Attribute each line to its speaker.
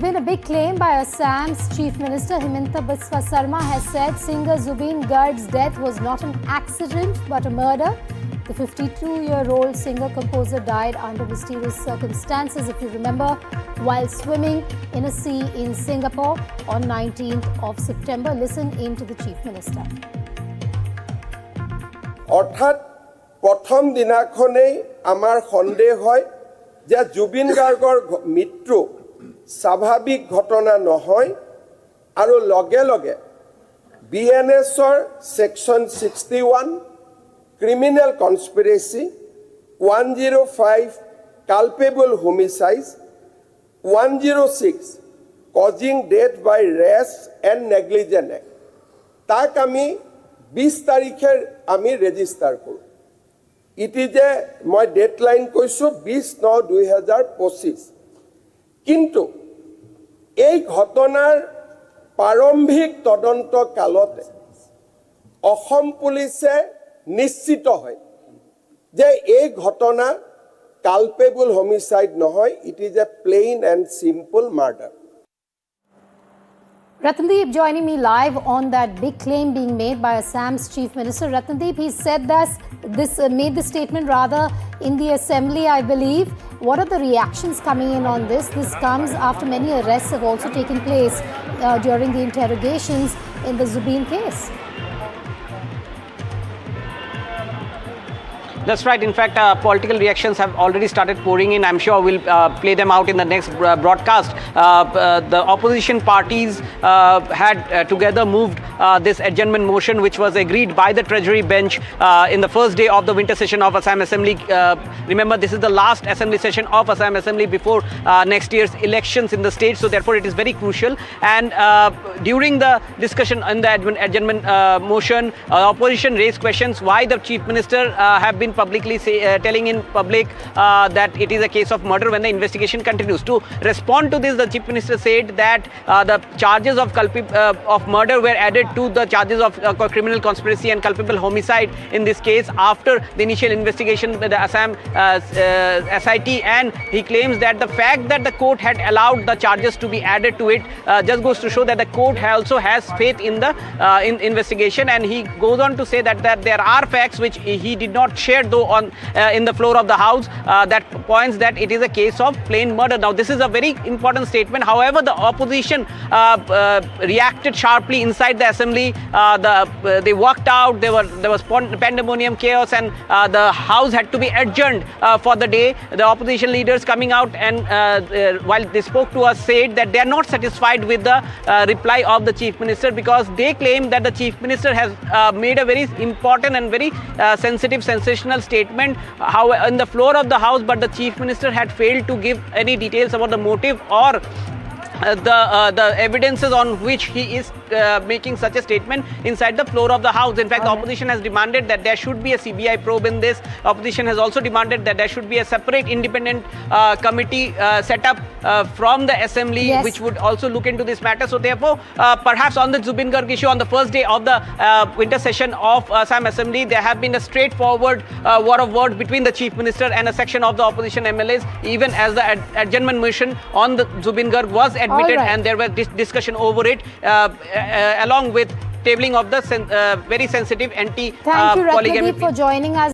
Speaker 1: Been a big claim by Assam's Chief Minister Himanta Biswa Sarma has said singer Zubeen Garg's death was not an accident but a murder. The 52-year-old singer-composer died under mysterious circumstances, if you remember, while swimming in a sea in Singapore on 19th of September. Listen in to the Chief Minister.
Speaker 2: অর্থাৎ প্রথম দিনাখনেই আমার সন্দেহ হয় যে জুবিন গাৰ্গৰ মৃত্যু স্বাভাৱিক ঘটনা নহয় আৰু লগে লগে বিএনএছৰ section 61 criminal conspiracy 105 culpable homicide 106 causing death by rash and negligence তাক আমি 20 তাৰিখে আমি ৰেজিষ্টাৰ কৰোঁ ইটি যে মই ডেডলাইন কৈছো 20/9/2025 কিন্তু এই ঘটনাৰ প্ৰাৰম্ভিক তদন্ত কালতে অসম পুলিচে নিশ্চিত হয় যে এই ঘটনা কালপেবল হোমিসাইড নহয় it is a plain and simple murder
Speaker 1: Ratndeep joining me live on that big claim being made by Assam's Chief Minister. Ratndeep, he said made the statement rather in the Assembly, I believe. What are the reactions coming in on this? This comes after many arrests have also taken place during the interrogations in the Zubeen case.
Speaker 3: That's right. In fact, political reactions have already started pouring in. I'm sure we'll play them out in the next broadcast. The opposition parties had together moved this adjournment motion, which was agreed by the Treasury bench in the first day of the winter session of Assam Assembly. Remember, this is the last Assembly session of Assam Assembly before next year's elections in the state. So therefore, it is very crucial. And during the discussion on the adjournment motion, opposition raised questions why the Chief Minister have been publicly telling in public that it is a case of murder when the investigation continues. To respond to this, the Chief Minister said that the charges of murder were added to the charges of criminal conspiracy and culpable homicide in this case after the initial investigation by the Assam SIT, and he claims that the fact that the court had allowed the charges to be added to it just goes to show that the court also has faith in the investigation, and he goes on to say that there are facts which he did not share though in the floor of the house that points that it is a case of plain murder. Now this is a very important statement. However, the opposition reacted sharply inside the assembly. They walked out. There was pandemonium, chaos, and the house had to be adjourned for the day. The opposition leaders coming out and while they spoke to us said that they are not satisfied with the reply of the Chief Minister, because they claim that the Chief Minister has made a very important and very sensitive, sensational statement in the floor of the house, but the Chief Minister had failed to give any details about the motive or the evidences on which he is making such a statement inside the floor of the house. In fact, the opposition has demanded that there should be a CBI probe in this. Opposition has also demanded that there should be a separate independent committee set up from the assembly,
Speaker 1: yes,
Speaker 3: which would also look into this matter. So therefore, perhaps on the Zubeen Garg issue, on the first day of the winter session of Assam Assembly, there have been a straightforward war of words between the Chief Minister and a section of the opposition MLAs, even as the adjournment motion on the Zubeen Garg was admitted,
Speaker 1: right,
Speaker 3: and there was discussion over it along with tabling of the very sensitive
Speaker 1: Thank you,
Speaker 3: polygamy.
Speaker 1: Ratndeep, for joining us.